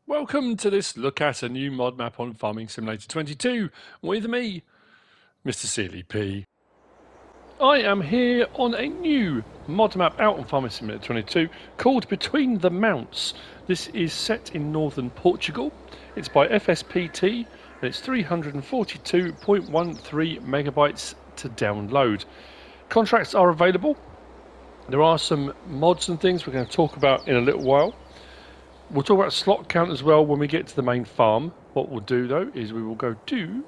Welcome to this look at a new mod map on Farming Simulator 22 with me, MrSealyp. I am here on a new mod map out on Farming Simulator 22 called Between the Mounts. This is set in northern Portugal. It's by FSPT and it's 342.13 megabytes to download. Contracts are available. There are some mods and things we're going to talk about in a little while. We'll talk about slot count as well when we get to the main farm. What we'll do though is we will go to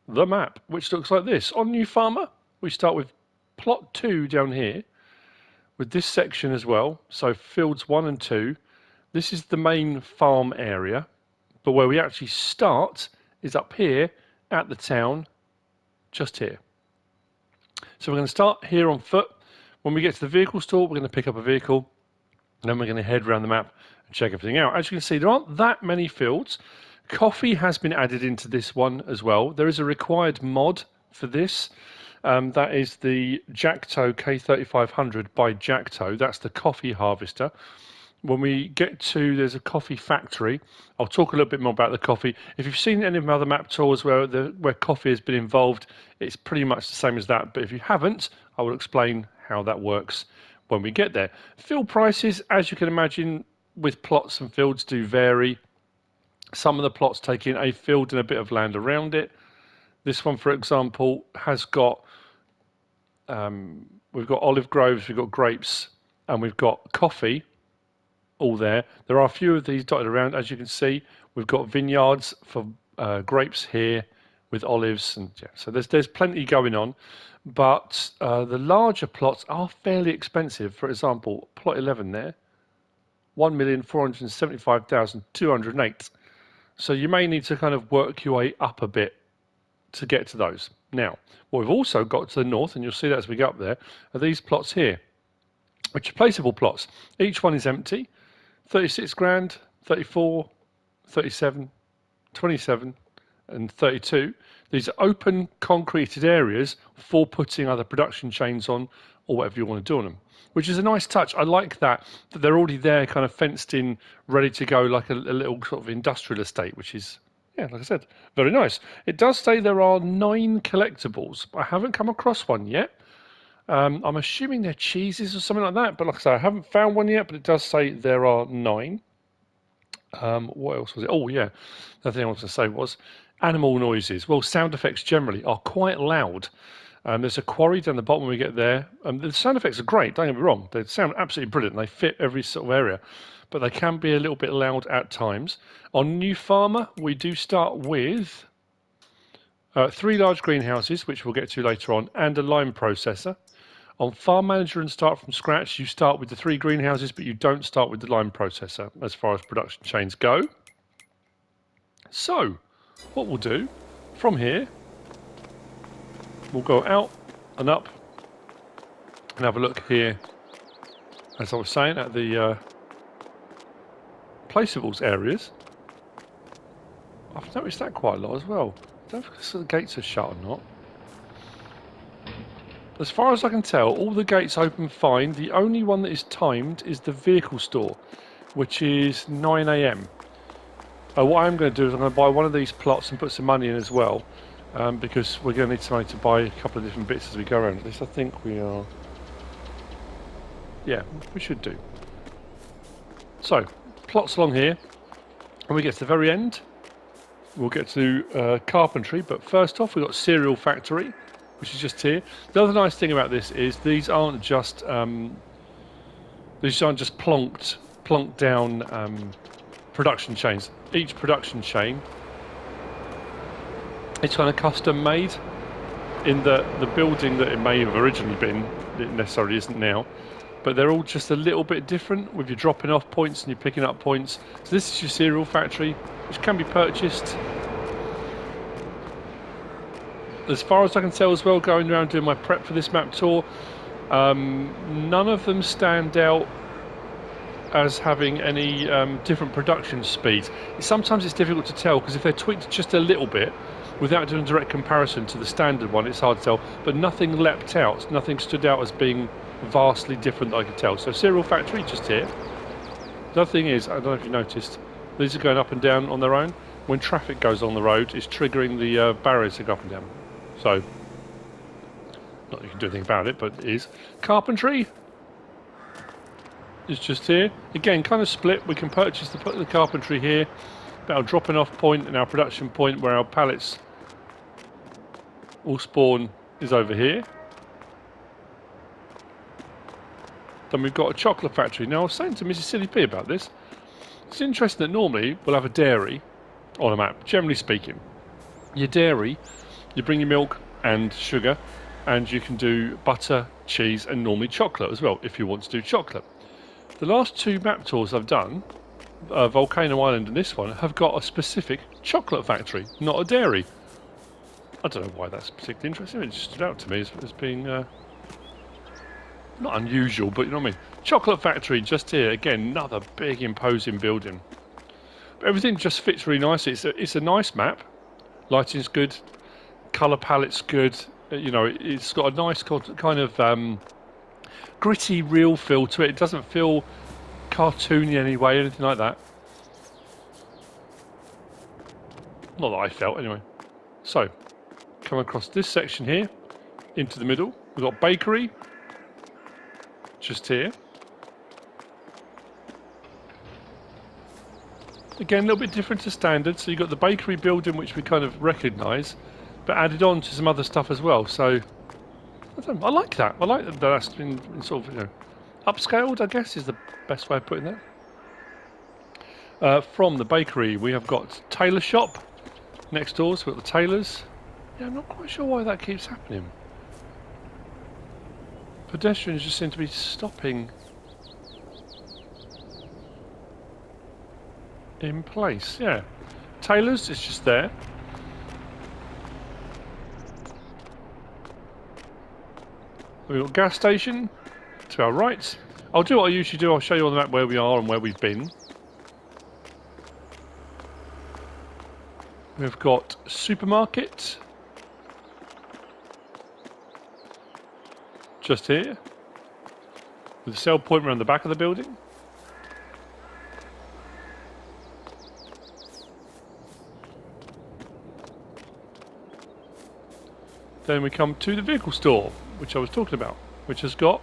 the map, which looks like this. On New Farmer, we start with plot 2 down here, with this section as well. So fields 1 and 2. This is the main farm area, but where we actually start is up here at the town, just here. So we're going to start here on foot. When we get to the vehicle store, we're going to pick up a vehicle, and then we're going to head around the map and check everything out. As you can see, there aren't that many fields. Coffee has been added into this one as well. There is a required mod for this. That is the Jacto K3500 by Jacto. That's the coffee harvester. When we get to, there's a coffee factory. I'll talk a little bit more about the coffee. If you've seen any of my other map tours where coffee has been involved, it's pretty much the same as that. But if you haven't, I will explain how that works when we get there. Field prices, as you can imagine, with plots and fields do vary. Some of the plots take in a field and a bit of land around it. This one, for example, has got we've got olive groves, we've got grapes, and we've got coffee all there. There are a few of these dotted around, as you can see. We've got vineyards for grapes here with olives, and yeah, so there's plenty going on. But the larger plots are fairly expensive. For example, plot 11 there, 1,475,208. So you may need to kind of work your way up a bit to get to those. Now, what we've also got to the north, and you'll see that as we go up there, are these plots here, which are placeable plots. Each one is empty. 36 grand, 34, 37, 27, and 32. These are open concreted areas for putting other production chains on or whatever you want to do on them, which is a nice touch. I like that they're already there, kind of fenced in, ready to go, like a little sort of industrial estate, which is, yeah, like I said, very nice. It does say there are 9 collectibles. I haven't come across one yet. I'm assuming they're cheeses or something like that, but like I say, I haven't found one yet, but it does say there are 9. What else was it? Oh, yeah. The other thing I was going to say was animal noises. Well, sound effects generally are quite loud. There's a quarry down the bottom when we get there. The sound effects are great, don't get me wrong. They sound absolutely brilliant. They fit every sort of area, but they can be a little bit loud at times. On New Farmer, we do start with 3 large greenhouses, which we'll get to later on, and a lime processor. On Farm Manager and Start from Scratch, you start with the 3 greenhouses, but you don't start with the lime processor as far as production chains go. So, what we'll do from here, we'll go out and up and have a look here, as I was saying, at the placeables areas. I've noticed that quite a lot as well. I don't know if the gates are shut or not. As far as I can tell, all the gates open fine. The only one that is timed is the vehicle store, which is 9 AM. What I'm going to do is I'm going to buy one of these plots and put some money in as well, because we're going to need some money to buy a couple of different bits as we go around. At least I think we are. Yeah, we should do. So, plots along here. When we get to the very end, we'll get to carpentry, but first off we've got cereal factory, which is just here. The other nice thing about this is these aren't just plonked down production chains. Each production chain, it's kind of custom made in the building that it may have originally been. It necessarily isn't now, but they're all just a little bit different with your dropping off points and you're picking up points. So this is your cereal factory, which can be purchased. As far as I can tell as well, going around doing my prep for this map tour, none of them stand out as having any different production speed. Sometimes it's difficult to tell because if they're tweaked just a little bit without doing a direct comparison to the standard one, it's hard to tell, but nothing leapt out, nothing stood out as being vastly different that I could tell. So cereal factory just here. The other thing is, I don't know if you noticed, These are going up and down on their own. When traffic goes on the road, it's triggering the barriers to go up and down. So, not that you can do anything about it, but it is. Carpentry is just here. Again, kind of split. We can purchase the carpentry here. But our dropping off point and our production point where our pallets will spawn is over here. Then we've got a chocolate factory. Now, I was saying to MrSealyp about this. It's interesting that normally we'll have a dairy on a map, generally speaking. Your dairy, you bring your milk and sugar, and you can do butter, cheese, and normally chocolate as well, if you want to do chocolate. The last two map tours I've done, Volcano Island and this one, have got a specific chocolate factory, not a dairy. I don't know why that's particularly interesting. It just stood out to me as being not unusual, but you know what I mean. Chocolate factory just here. Again, another big imposing building. But everything just fits really nicely. It's a nice map. Lighting's good. Colour palette's good. You know, it's got a nice kind of gritty, real feel to it. It doesn't feel cartoony anyway, anything like that. Not that I felt, anyway. So, come across this section here, into the middle. We've got bakery, just here. Again, a little bit different to standard. So you've got the bakery building, which we kind of recognise, but added on to some other stuff as well. So, I like that. I like that that's been sort of, you know, upscaled, I guess, is the best way of putting that. From the bakery, we have got tailor shop next door, so we've got the tailors. Yeah, I'm not quite sure why that keeps happening. Pedestrians just seem to be stopping in place, yeah. Tailors, it's just there. We've got gas station to our right. I'll do what I usually do. I'll show you on the map where we are and where we've been. We've got supermarket just here with a sell point around the back of the building. Then we come to the vehicle store, which I was talking about, which has got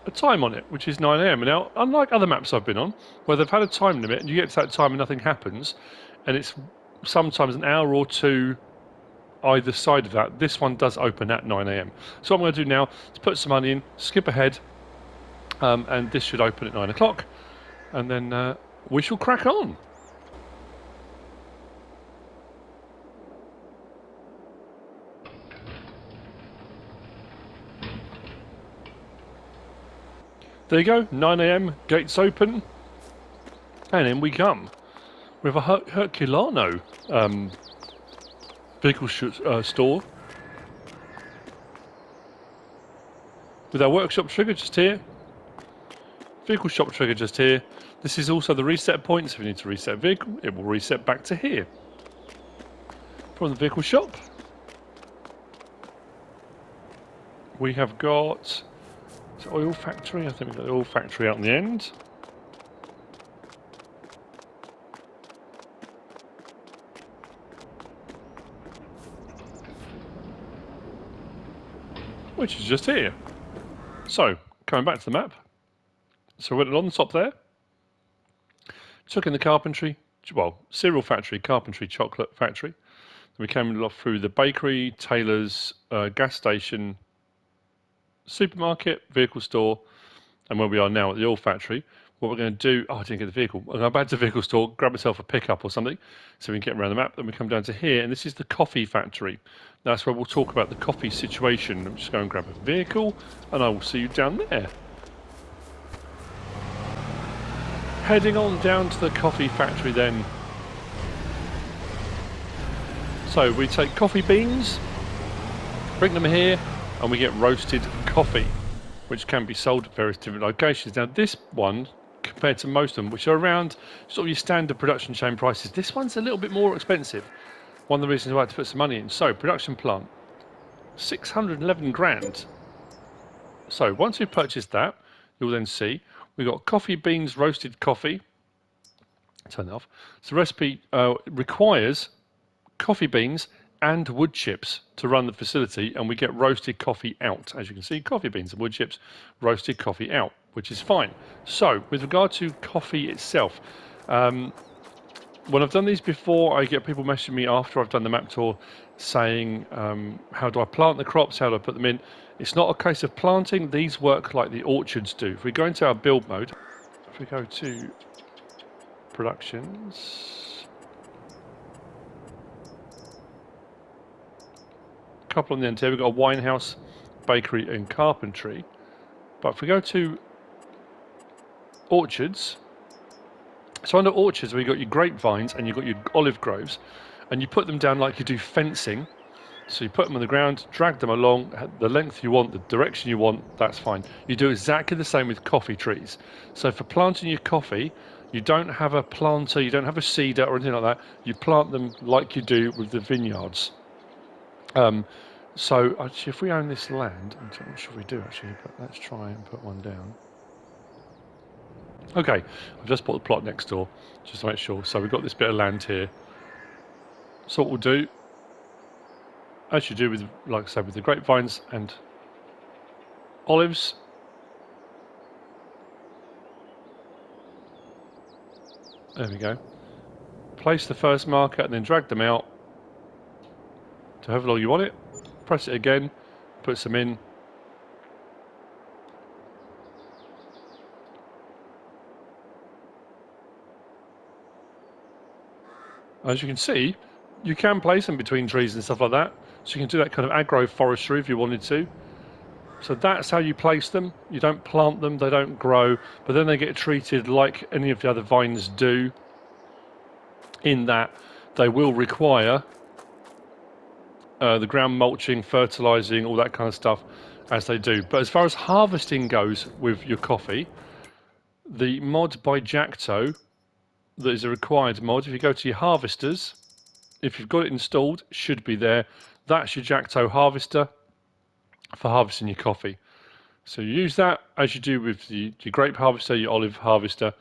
a time on it, which is 9 AM. Now, unlike other maps I've been on, where they've had a time limit and you get to that time and nothing happens, and it's sometimes an hour or two either side of that, this one does open at 9 AM. So what I'm going to do now is put some money in, skip ahead, and this should open at 9 o'clock, and then we shall crack on. There you go, 9 AM, gates open, and in we come. We have a Herculano vehicle store with our workshop trigger just here, vehicle shop trigger just here. This is also the reset point, so if you need to reset a vehicle, it will reset back to here. From the vehicle shop, we have got oil factory. I think we've got the oil factory out in the end. Which is just here. So, coming back to the map. So we went along the top there. Took in the carpentry, well, cereal factory, carpentry, chocolate factory. Then we came off through the bakery, tailors, gas station, supermarket, vehicle store, and where we are now at the oil factory. What we're going to do, I didn't get the vehicle. I'll go back to the vehicle store, grab myself a pickup or something so we can get around the map. Then we come down to here, and this is the coffee factory. That's where we'll talk about the coffee situation. I'm just going to grab a vehicle, and I will see you down there. Heading on down to the coffee factory then. So we take coffee beans, bring them here, and we get roasted coffee, which can be sold at various different locations. Now this one, compared to most of them, which are around sort of your standard production chain prices, this one's a little bit more expensive. One of the reasons why I had to put some money in. So production plant, 611 grand. So once we've purchased that, you'll then see we've got coffee beans, roasted coffee, Turn that off. So the recipe requires coffee beans and wood chips to run the facility, and we get roasted coffee out. As you can see, coffee beans and wood chips, roasted coffee out, which is fine. So with regard to coffee itself, when I've done these before, I get people messaging me after I've done the map tour saying, how do I plant the crops, how do I put them in? It's not a case of planting, these work like the orchards do. If we go into our build mode, if we go to productions, a couple on the end here, we've got a wine house, bakery and carpentry. But if we go to orchards, so under orchards we've got your grapevines and you've got your olive groves, and you put them down like you do fencing. So you put them on the ground, drag them along the length you want, the direction you want, that's fine. You do exactly the same with coffee trees. So for planting your coffee, you don't have a planter, you don't have a seeder or anything like that. You plant them like you do with the vineyards. So actually, if we own this land, I'm not sure we do actually, but let's try and put one down. Okay, I've just bought the plot next door, just to make sure. So we've got this bit of land here. So what we'll do, as you do with, like I said, with the grapevines and olives, there we go. Place the first marker and then drag them out to however long you want it. Press it again, put some in. As you can see, you can place them between trees and stuff like that. So you can do that kind of agroforestry if you wanted to. So that's how you place them. You don't plant them, they don't grow, but then they get treated like any of the other vines do, in that they will require the ground mulching, fertilizing, all that kind of stuff as they do. But as far as harvesting goes with your coffee, the mod by Jacto, that is a required mod, if you go to your harvesters, if you've got it installed, it should be there. That's your Jacto harvester for harvesting your coffee. So you use that as you do with your grape harvester, your olive harvester.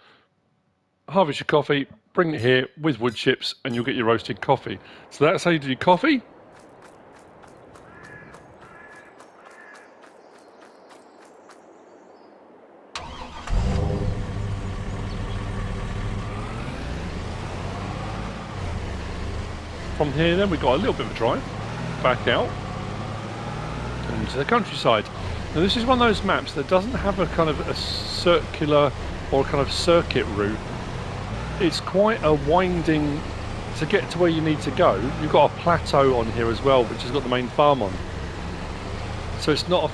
Harvest your coffee, bring it here with wood chips, and you'll get your roasted coffee. So that's how you do your coffee. From here then we've got a little bit of a drive back out into the countryside. Now this is one of those maps that doesn't have a kind of a circular or a kind of circuit route. It's quite a winding to get to where you need to go. You've got a plateau on here as well, which has got the main farm on. So it's not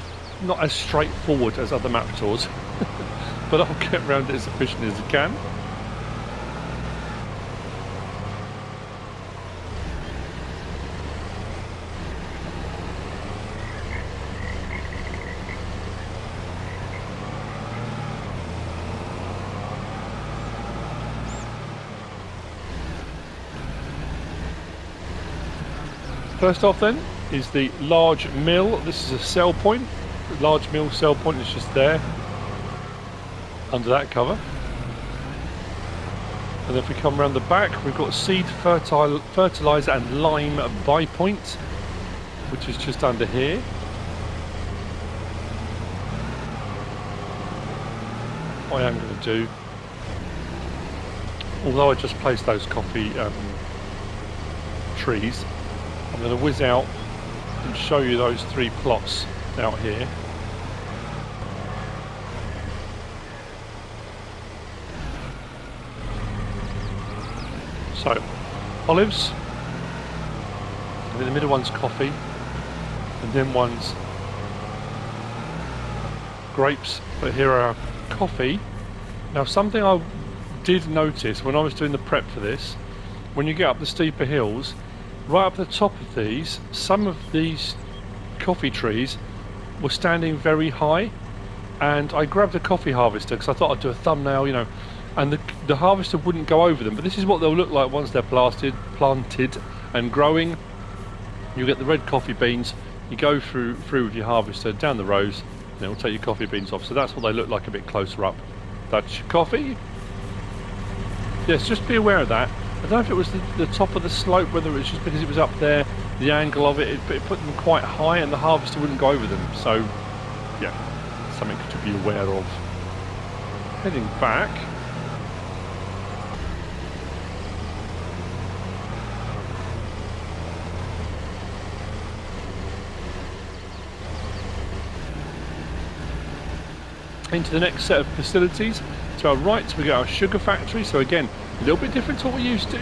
as straightforward as other map tours, but I'll get around it as efficiently as I can. First off then is the large mill. This is a sell point. The large mill sell point is just there under that cover. And if we come around the back, we've got seed, fertilizer and lime buy point, which is just under here. What I am going to do, although I just placed those coffee trees, I'm going to whiz out and show you those 3 plots out here. So, olives, and then the middle one's coffee, and then one's grapes, but here are our coffee. Now something I did notice when I was doing the prep for this, when you get up the steeper hills, right up the top of these, some of these coffee trees were standing very high, and I grabbed a coffee harvester because I thought I'd do a thumbnail, you know, and the harvester wouldn't go over them, but this is what they'll look like once they're planted and growing. You get the red coffee beans, you go through with your harvester down the rows, and it'll take your coffee beans off. So that's what they look like a bit closer up. That's your coffee. Yes, just be aware of that. I don't know if it was the top of the slope, whether it was just because it was up there, the angle of it, it put them quite high and the harvester wouldn't go over them. So, yeah, something to be aware of. Heading back. Into the next set of facilities. To our right, we got our sugar factory. So again, a little bit different to what we're used to.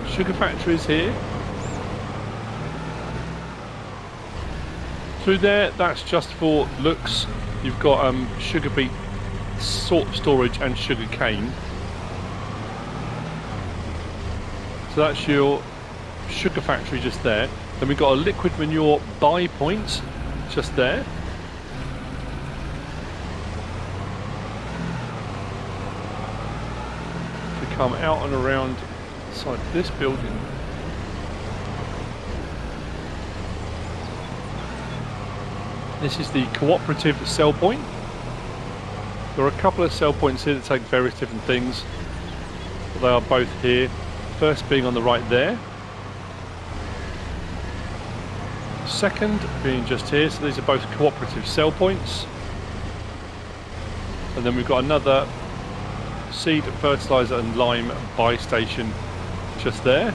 Sugar factory is here. Through there, that's just for looks. You've got sugar beet sort storage and sugar cane. So that's your sugar factory just there. Then we've got a liquid manure buy point just there. Come out and around inside this building. This is the cooperative sell point. There are a couple of sell points here that take various different things, but they are both here. First being on the right there. Second being just here, so these are both cooperative sell points. And then we've got another seed, fertiliser and lime buy station just there.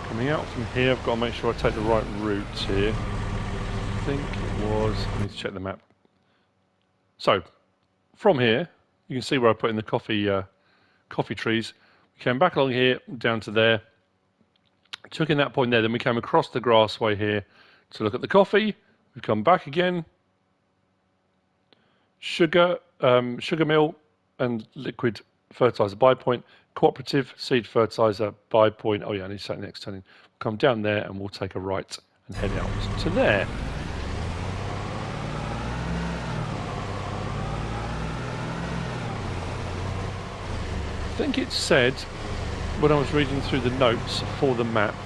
Coming out from here, I've got to make sure I take the right route here. I think it was, I need to check the map. So, from here, you can see where I put in the coffee trees. We came back along here, down to there, took in that point there, then we came across the grassway here to look at the coffee. We've come back again. Sugar mill and liquid fertiliser buy point, cooperative seed fertiliser buy point. Oh yeah, I need to say next turning. We'll come down there and we'll take a right and head out to there. I think it said when I was reading through the notes for the map,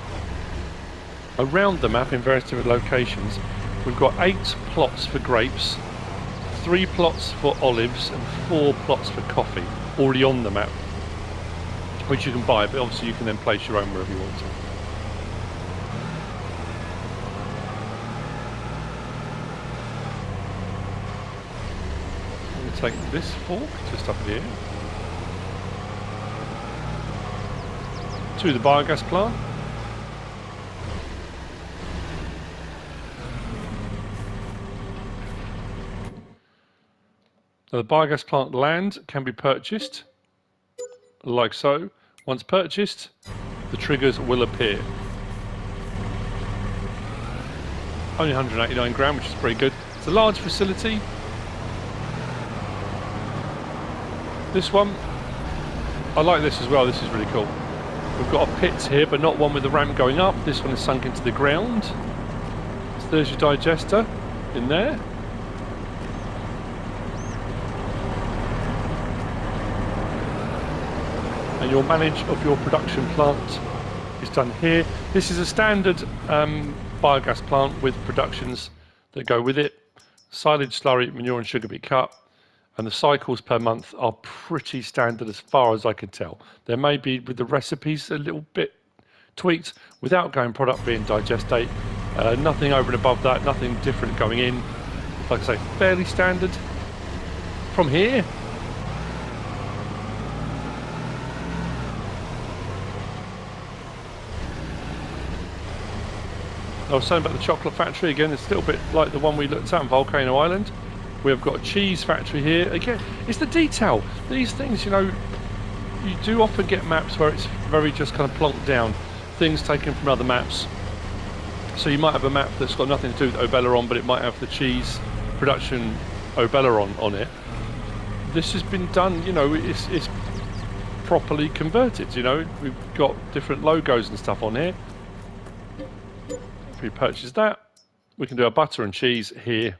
around the map in various different locations, we've got 8 plots for grapes, 3 plots for olives and 4 plots for coffee already on the map, which you can buy, but obviously you can then place your own wherever you want to. I'm going to take this fork just up here to the biogas plant. Now the biogas plant land can be purchased, like so. Once purchased, the triggers will appear. Only 189 grand, which is pretty good. It's a large facility. This one, I like this as well, this is really cool. We've got a pit here, but not one with the ramp going up. This one is sunk into the ground. So there's your digester in there. And your manage of your production plant is done here. This is a standard biogas plant with productions that go with it. Silage, slurry, manure and sugar beet cut. And the cycles per month are pretty standard as far as I can tell. There may be with the recipes a little bit tweaked without going product being digest date. Nothing over and above that, nothing different going in. Like I say, fairly standard. From here, I was saying about the chocolate factory again, it's a little bit like the one we looked at on Volcano Island. We've got a cheese factory here. Again, it's the detail. These things, you know, you do often get maps where it's very just kind of plonked down. Things taken from other maps. So you might have a map that's got nothing to do with Obeleron, but it might have the cheese production Obeleron on it. This has been done, you know, it's properly converted, you know. We've got different logos and stuff on here. If we purchase that, we can do our butter and cheese here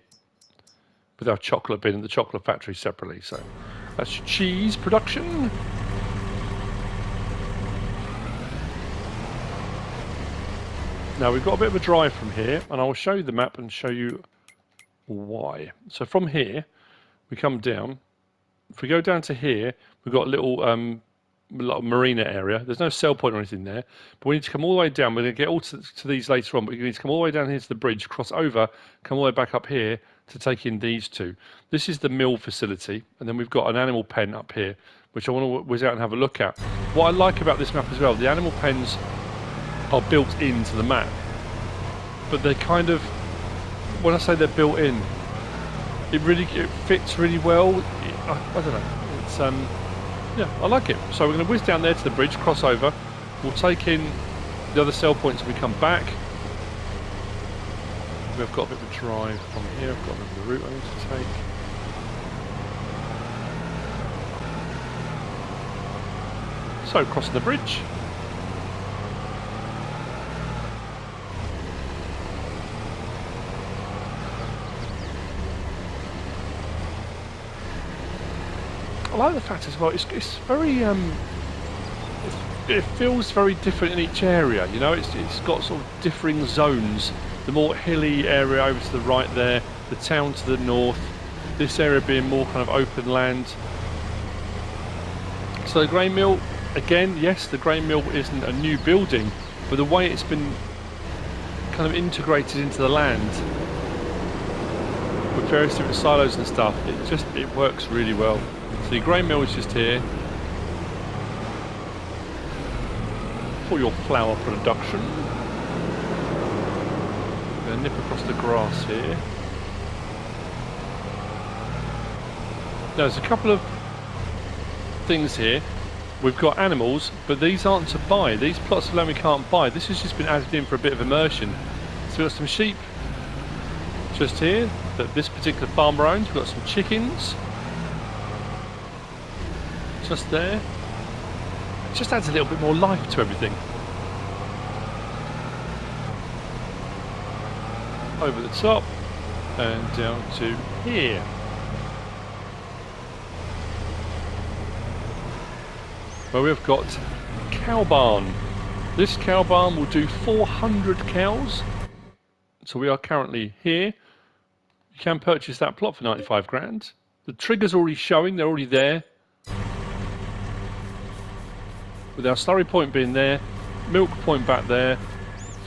with our chocolate bin and the chocolate factory separately. So that's cheese production. Now we've got a bit of a drive from here, and I will show you the map and show you why. So from here, we come down. If we go down to here, we've got a little marina area. There's no sell point or anything there, but we need to come all the way down. We're going to get all to these later on, but you need to come all the way down here to the bridge, cross over, come all the way back up here to take in these two. This is the mill facility, and then we've got an animal pen up here, which I want to whiz out and have a look at. What I like about this map as well, the animal pens are built into the map, but they're kind of, when I say they're built in, it fits really well. I don't know. It's yeah, I like it. So we're going to whiz down there to the bridge, cross over. We'll take in the other sell points when we come back. We've got a bit of a drive from here. I've got a bit of the route I need to take. So crossing the bridge. I like the fact as well, it's very, it feels very different in each area, you know, it's got sort of differing zones. The more hilly area over to the right there, the town to the north, this area being more kind of open land. So the grain mill, again, yes, the grain mill isn't a new building, but the way it's been kind of integrated into the land with various different silos and stuff, it works really well. So your grain mill is just here for your flour production. I'm going to nip across the grass here. Now, there's a couple of things here. We've got animals, but these aren't to buy. These plots of land we can't buy. This has just been added in for a bit of immersion. So we've got some sheep just here that this particular farmer owns. We've got some chickens just there. It just adds a little bit more life to everything. Over the top and down to here. Where we've got cow barn. This cow barn will do 400 cows. So we are currently here. You can purchase that plot for 95 grand. The trigger's already showing, they're already there. With our slurry point being there, milk point back there,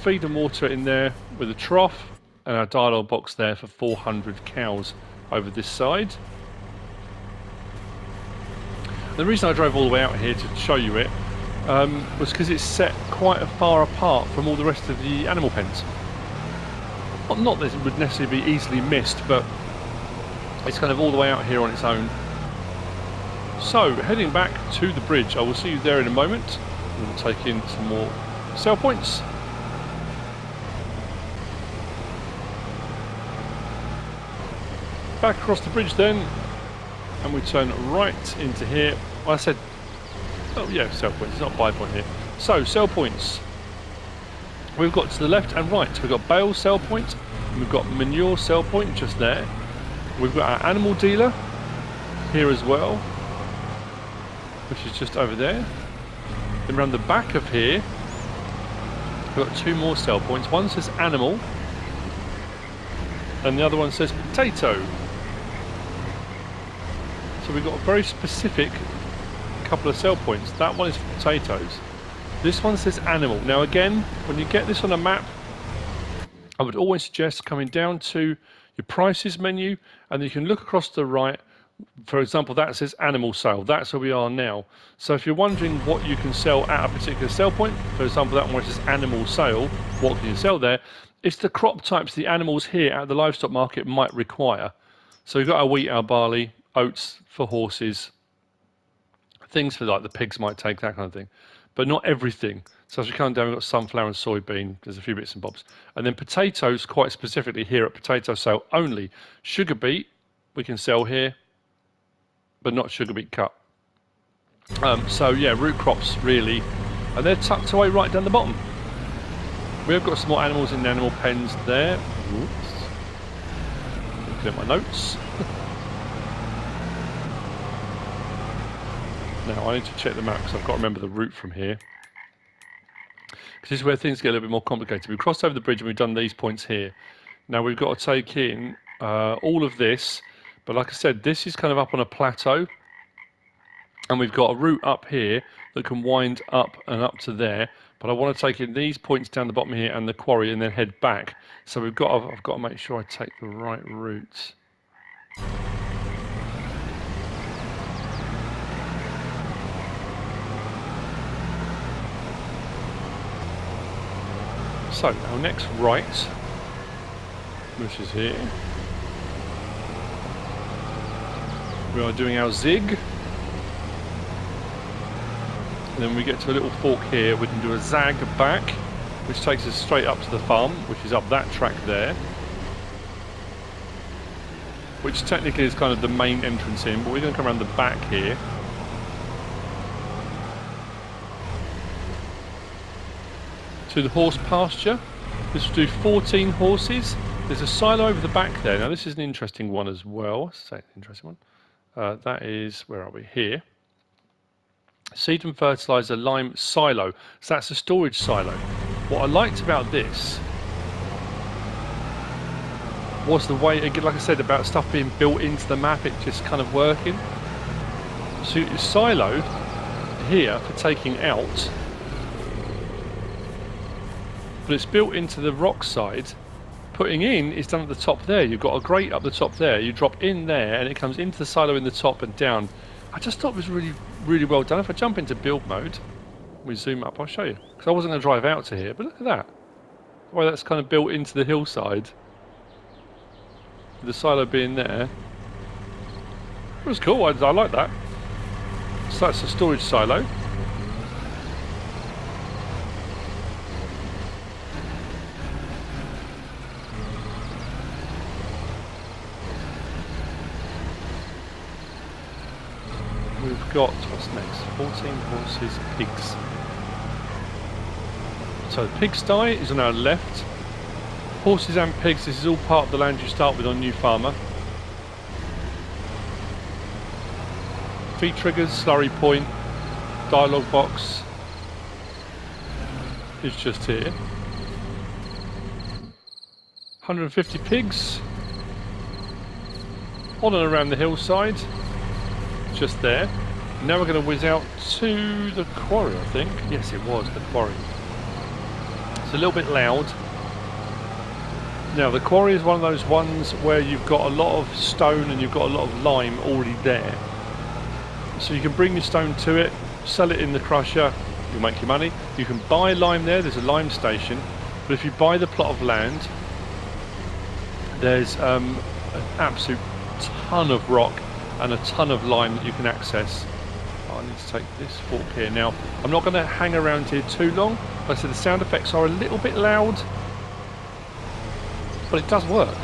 feed and water in there with a trough, and our dialogue box there for 400 cows over this side. The reason I drove all the way out here to show you it was because it's set quite far apart from all the rest of the animal pens. Well, not that it would necessarily be easily missed, but it's kind of all the way out here on its own. So, heading back to the bridge, I will see you there in a moment. We'll take in some more sell points. Back across the bridge then, and we turn right into here. Well, I said, oh yeah, sell points, it's not buy point here. So, sell points. We've got to the left and right. We've got bale sell point, and we've got manure sell point just there. We've got our animal dealer here as well, which is just over there. Then around the back of here, we've got two more sell points. One says animal, and the other one says potato. So we've got a very specific couple of sell points. That one is for potatoes. This one says animal. Now again, when you get this on a map, I would always suggest coming down to your prices menu, and you can look across to the right. For example, that says animal sale. That's where we are now. So if you're wondering what you can sell at a particular sell point, for example, that one says animal sale, what can you sell there? It's the crop types the animals here at the livestock market might require. So we've got our wheat, our barley, oats for horses, things for like the pigs might take, that kind of thing, but not everything. So as we come down, we've got sunflower and soybean, there's a few bits and bobs. And then potatoes, quite specifically here at potato sale only. Sugar beet, we can sell here, but not sugar beet cut. So yeah, root crops really, and they're tucked away right down the bottom. We've got some more animals in the animal pens there. Oops. Looking at my notes. Now I need to check the map because I've got to remember the route from here. Because this is where things get a little bit more complicated. We've crossed over the bridge and we've done these points here. Now we've got to take in all of this. But like I said, this is kind of up on a plateau, and we've got a route up here that can wind up and up to there. But I want to take in these points down the bottom here and the quarry, and then head back. So I've got to make sure I take the right route. So our next right, which is here, we are doing our zig. And then we get to a little fork here, we can do a zag back, which takes us straight up to the farm, which is up that track there. Which technically is kind of the main entrance in, but we're going to come around the back here. To the horse pasture. This will do 14 horses. There's a silo over the back there. Now this is an interesting one as well. Say an interesting one. That is, where are we? Here. Seed and fertilizer lime silo. So that's a storage silo. What I liked about this was the way, again, like I said, about stuff being built into the map, it just kind of working. So it's siloed here for taking out, but it's built into the rock side. Putting in is done at the top there. You've got a grate up the top there. You drop in there and it comes into the silo in the top and down. I just thought it was really, really well done. If I jump into build mode, we zoom up, I'll show you. Because I wasn't going to drive out to here, but look at that. The way that's kind of built into the hillside. The silo being there. It was cool, I like that. So that's a storage silo. We've got, what's next? 14 horses, pigs. So the pigsty is on our left. Horses and pigs, this is all part of the land you start with on New Farmer. Feed triggers, slurry point, dialogue box is just here. 150 pigs on and around the hillside, just there. Now we're going to whiz out to the quarry, I think. Yes, it was the quarry. It's a little bit loud. Now the quarry is one of those ones where you've got a lot of stone and you've got a lot of lime already there. So you can bring your stone to it, sell it in the crusher, you'll make your money. You can buy lime there's a lime station. But if you buy the plot of land, there's an absolute ton of rock and a ton of lime that you can access. Oh, I need to take this fork here. Now, I'm not going to hang around here too long. Like I said, the sound effects are a little bit loud, but it does work.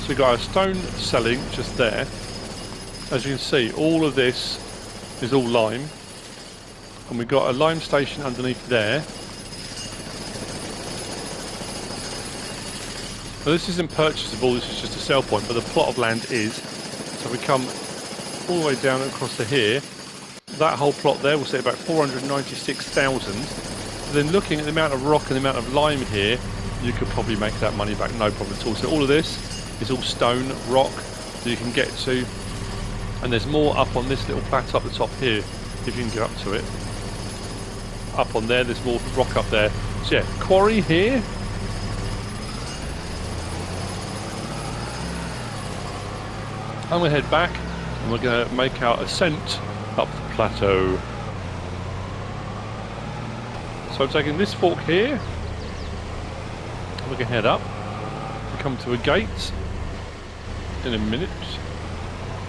So we've got our stone selling just there. As you can see, all of this is all lime, and we've got a lime station underneath there. Now this isn't purchasable, this is just a sell point, but the plot of land is. So we come all the way down across to here. That whole plot there will say about 496,000. Then looking at the amount of rock and the amount of lime here, you could probably make that money back, no problem at all. So all of this is all stone, rock that you can get to. And there's more up on this little plateau up the top here, if you can get up to it. Up on there, there's more rock up there. So yeah, quarry here. I'm going to head back and we're going to make our ascent up the plateau. So I'm taking this fork here. We can head up. We come to a gate in a minute.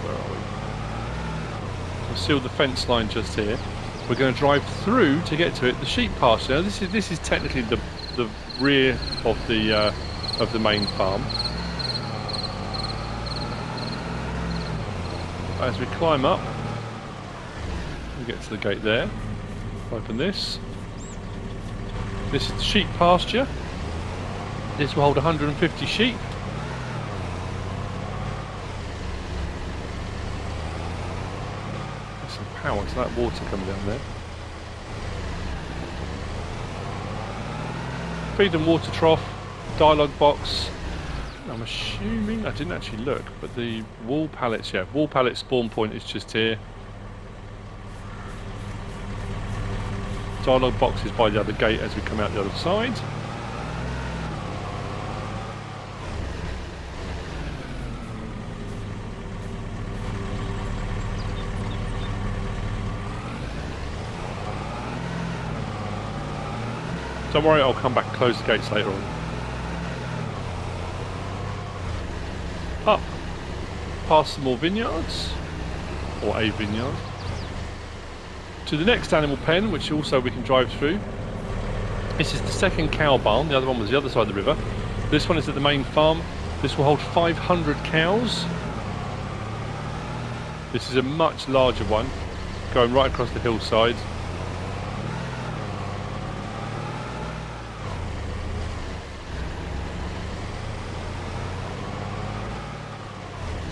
Where are we? We'll seal the fence line just here. We're going to drive through to get to it. The sheep pasture. Now this is technically the rear of the main farm. As we climb up, we get to the gate there. Open this. This is the sheep pasture. This will hold 150 sheep. power to that water coming down there. Feed and water trough, dialogue box. I'm assuming, I didn't actually look, but the wall pallets, yeah, wall pallet spawn point is just here. Dialogue box is by the other gate as we come out the other side. Don't worry, I'll come back and close the gates later on. Up, past some more vineyards, or a vineyard, to the next animal pen, which also we can drive through. This is the second cow barn, the other one was the other side of the river. This one is at the main farm. This will hold 500 cows. This is a much larger one, going right across the hillside.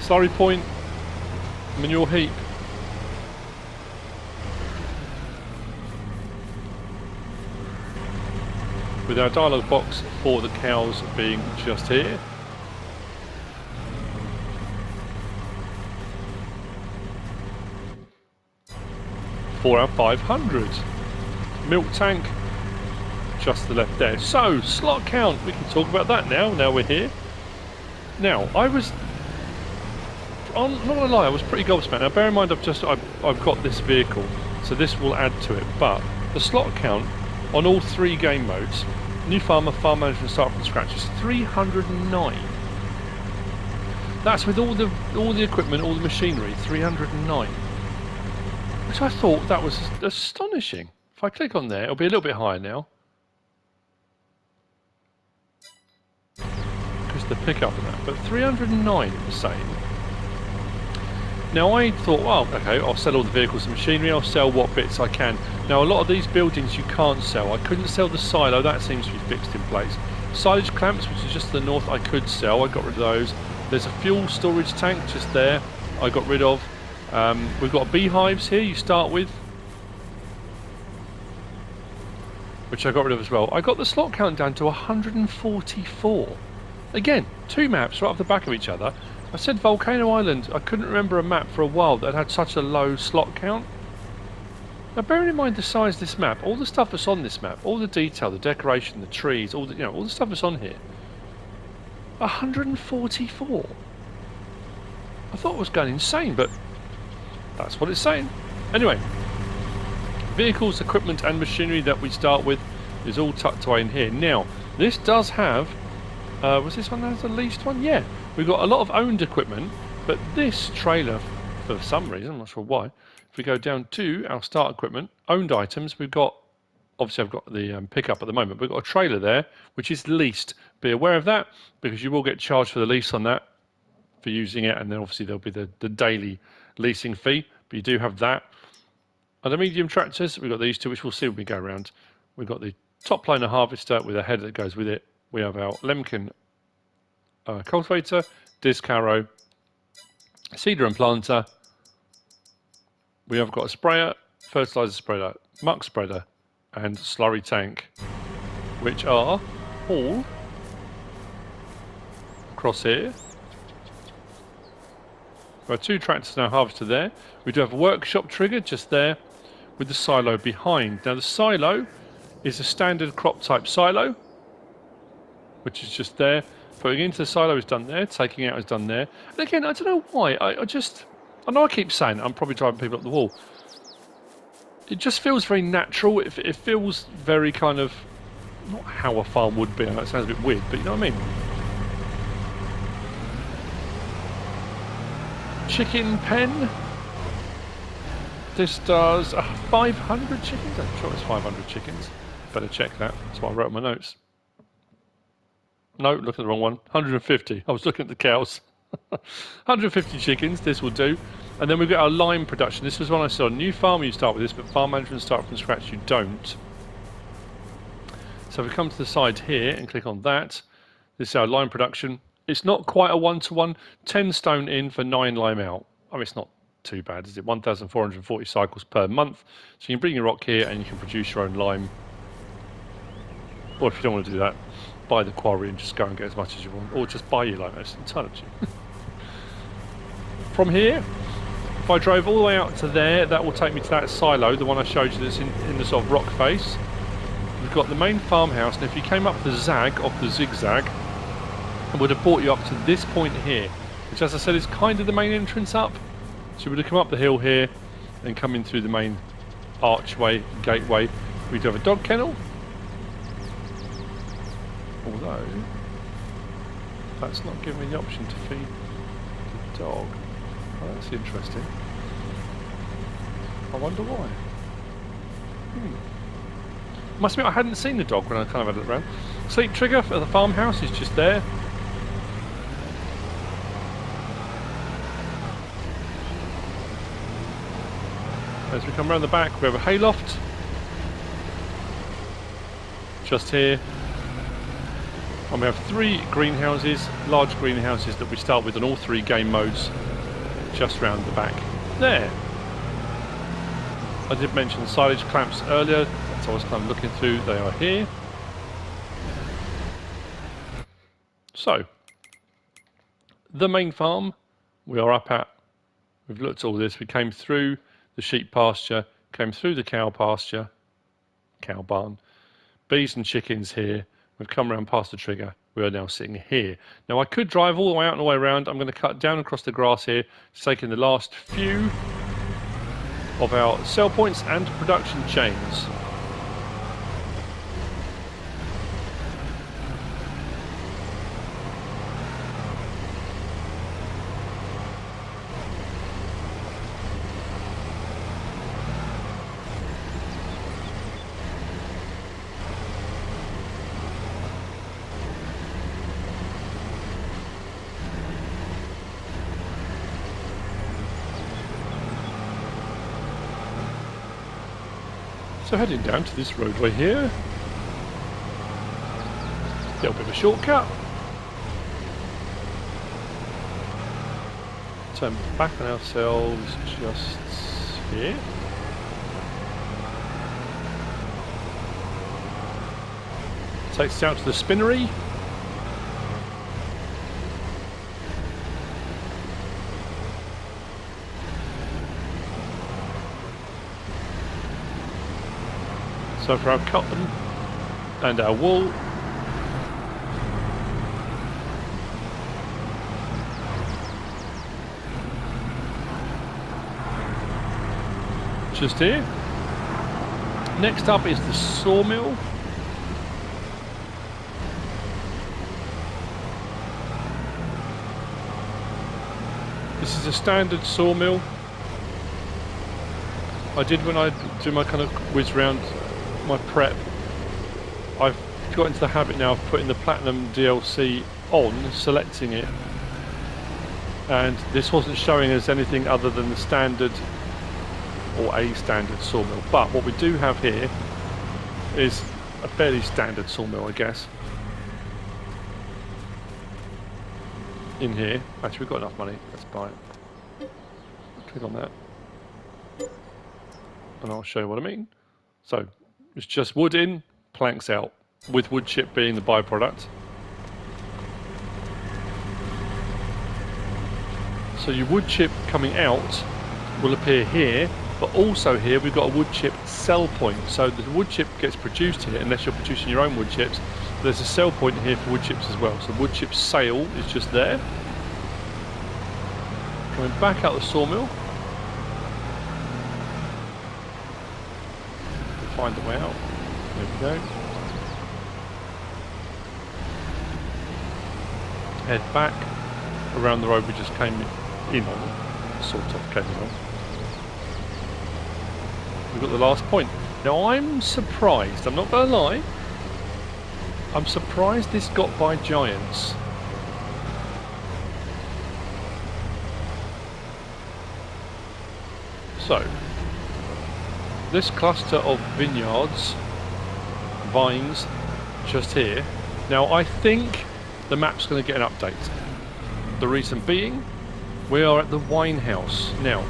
Slurry point, manure heap. With our dialogue box for the cows being just here. For our 500. Milk tank, just to the left there. So, slot count, we can talk about that now we're here. Now, I'm not gonna lie, I was pretty gobsmacked. Now bear in mind I've got this vehicle, so this will add to it, but the slot count on all three game modes, new farmer, farm management, start from scratch, is 309. That's with all the equipment, all the machinery, 309. Which I thought that was astonishing. If I click on there, it'll be a little bit higher now. Because the pickup and that, but 309 it was saying. Now I thought, well, okay, I'll sell all the vehicles and machinery, I'll sell what bits I can. Now a lot of these buildings you can't sell. I couldn't sell the silo, that seems to be fixed in place. Silage clamps, which is just to the north, I could sell, I got rid of those. There's a fuel storage tank just there, I got rid of. We've got beehives here you start with, which I got rid of as well. I got the slot count down to 144. Again, two maps right off the back of each other. I said Volcano Island, I couldn't remember a map for a while that had such a low slot count. Now bearing in mind the size of this map, all the stuff that's on this map, all the detail, the decoration, the trees, all the, all the stuff that's on here, 144. I thought I was going insane, but that's what it's saying. Anyway, vehicles, equipment and machinery that we start with is all tucked away in here. Now, this does have, was this one that has the least one? Yeah. We've got a lot of owned equipment, but this trailer, for some reason, I'm not sure why, if we go down to our start equipment, owned items, we've got, obviously I've got the pickup at the moment, but we've got a trailer there, which is leased. Be aware of that, because you will get charged for the lease on that, for using it, and then obviously there'll be the daily leasing fee, but you do have that. And the medium tractors, we've got these two, which we'll see when we go around. We've got the top loaner harvester with a header that goes with it. We have our Lemken cultivator, disc harrow, seeder and planter. We have got a sprayer, fertilizer spreader, muck spreader and slurry tank, which are all across here. We've got two tractors now, harvester there. We do have a workshop trigger just there with the silo behind. Now the silo is a standard crop type silo, which is just there. Putting into the silo is done there, taking out is done there. And again, I don't know why, I know I keep saying it, I'm probably driving people up the wall. It just feels very natural, it feels very kind of, not how a farm would be, I know it sounds a bit weird, but you know what I mean? Chicken pen. This does 500 chickens, I'm sure it's 500 chickens. Better check that, that's what I wrote in my notes. No, look at the wrong one. 150. I was looking at the cows. 150 chickens, this will do. And then we've got our lime production. This was one I saw. New farm, you start with this, but farm management start from scratch, you don't. So if we come to the side here and click on that, this is our lime production. It's not quite a one-to-one. 10 stone in for 9 lime out. I mean, it's not too bad, is it? 1,440 cycles per month. So you can bring your rock here and you can produce your own lime. Or if you don't want to do that, buy the quarry and just go and get as much as you want. Or just buy your lime, it's entirely up to you. From here, if I drove all the way out to there, that will take me to that silo, the one I showed you that's in the sort of rock face. We've got the main farmhouse, and if you came up the zag of the zigzag, it would have brought you up to this point here, which, as I said, is kind of the main entrance up. So you would have come up the hill here and come in through the main archway, gateway. We do have a dog kennel, although that's not giving me the option to feed the dog. Oh, that's interesting. I wonder why. Must admit, I hadn't seen the dog when I kind of had it around. Sleep trigger for the farmhouse is just there. As we come around the back, we have a hayloft. Just here. And we have 3 greenhouses, large greenhouses that we start with on all 3 game modes. Just round the back there. I did mention silage clamps earlier. So I was kind of looking through, they are here. So, the main farm we are up at. We've looked at all this. We came through the sheep pasture, came through the cow pasture, cow barn, bees and chickens here. We've come around past the trigger. We are now sitting here. Now I could drive all the way out and the way around. I'm going to cut down across the grass here, taking the last few of our sell points and production chains. So heading down to this roadway here. Little bit of a shortcut. Turn back on ourselves just here. Takes us out to the spinnery. So for our cotton and our wool, just here. Next up is the sawmill. This is a standard sawmill. I did when I do my kind of whiz round my prep. I've got into the habit now of putting the Platinum DLC on, selecting it, and this wasn't showing us anything other than the standard or a standard sawmill. But what we do have here is a fairly standard sawmill, I guess. In here, actually we've got enough money, let's buy it. Click on that and I'll show you what I mean. So it's just wood in, planks out, with wood chip being the byproduct. So your wood chip coming out will appear here, but also here we've got a wood chip sell point. So the wood chip gets produced here, unless you're producing your own wood chips. There's a sell point here for wood chips as well. So wood chip sale is just there. Coming back out the sawmill. Find the way out. There we go. Head back around the road we just came in on, sort of came in on. We've got the last point. Now I'm surprised, I'm not going to lie, I'm surprised this got by giants. So, this cluster of vineyards, vines, just here. Now I think the map's going to get an update. The reason being, we are at the wine house. Now,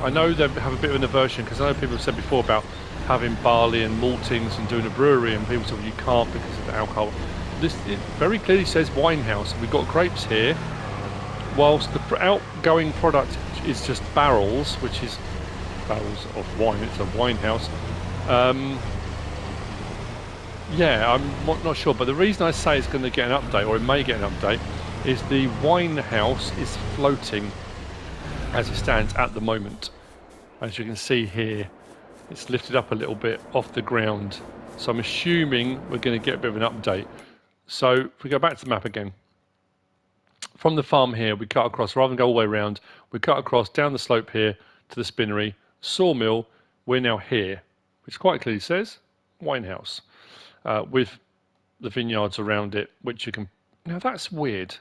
I know they have a bit of an aversion, because I know people have said before about having barley and maltings and doing a brewery, and people say, well, you can't because of the alcohol. This, it very clearly says wine house. We've got grapes here, whilst the outgoing product is just barrels, which is barrels of wine. It's a wine house. Yeah, I'm not sure, but the reason I say it's going to get an update, or it may get an update, is the wine house is floating as it stands at the moment. As you can see here, it's lifted up a little bit off the ground, so I'm assuming we're going to get a bit of an update. So if we go back to the map again, from the farm here we cut across, rather than go all the way around, we cut across down the slope here to the spinnery, sawmill. We're now here, which quite clearly says wine house, with the vineyards around it, which you can... Now that's weird,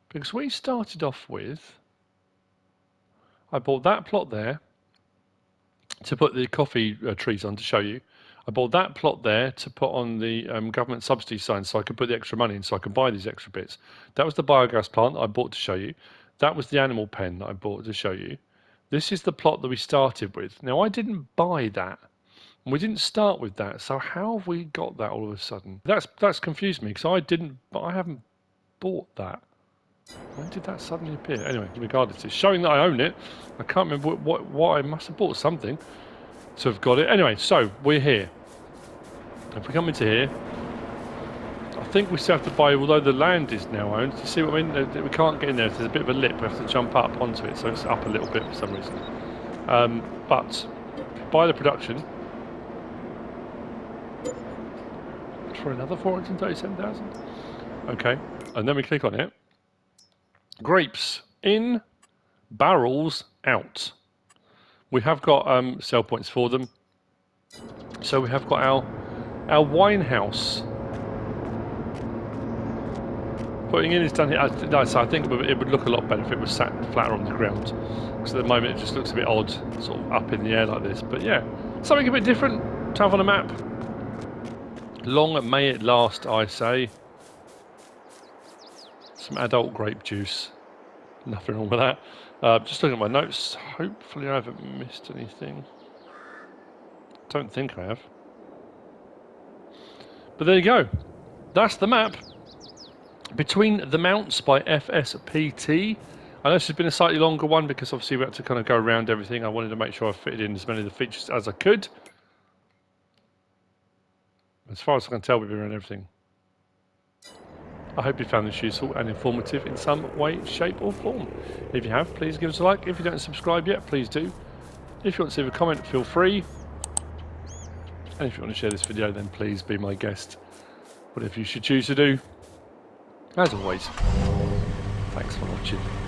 because we started off with, I bought that plot there to put the coffee trees on to show you. I bought that plot there to put on the government subsidy sign, so I could put the extra money in, so I could buy these extra bits. That was the biogas plant that I bought to show you. That was the animal pen that I bought to show you. This is the plot that we started with. Now, I didn't buy that. We didn't start with that, so how have we got that all of a sudden? That's confused me, because I haven't bought that. When did that suddenly appear? Anyway, regardless, it's showing that I own it. I can't remember what I must have bought something to have got it. Anyway, so we're here. If we come into here, I think we still have to buy, although the land is now owned. Do you see what I mean? We can't get in there. There's a bit of a lip. We have to jump up onto it, so it's up a little bit for some reason. But buy the production for another 437,000. Okay, and then we click on it. Grapes in, barrels out. We have got sell points for them, so we have got our wine house. Putting in is done here. So I think it would look a lot better if it was sat flatter on the ground, because at the moment it just looks a bit odd, sort of up in the air like this. But yeah, something a bit different to have on a map. Long may it last, I say. Some adult grape juice. Nothing wrong with that. Just looking at my notes. Hopefully I haven't missed anything. Don't think I have. But there you go. That's the map. Between the Mounts by FSPT. I know this has been a slightly longer one, because obviously we had to kind of go around everything. I wanted to make sure I fitted in as many of the features as I could. As far as I can tell, we've been around everything. I hope you found this useful and informative in some way, shape or form. If you have, please give us a like. If you don't subscribe yet, please do. If you want to leave a comment, feel free. And if you want to share this video, then please be my guest. Whatever you should choose to do. As always, thanks for watching.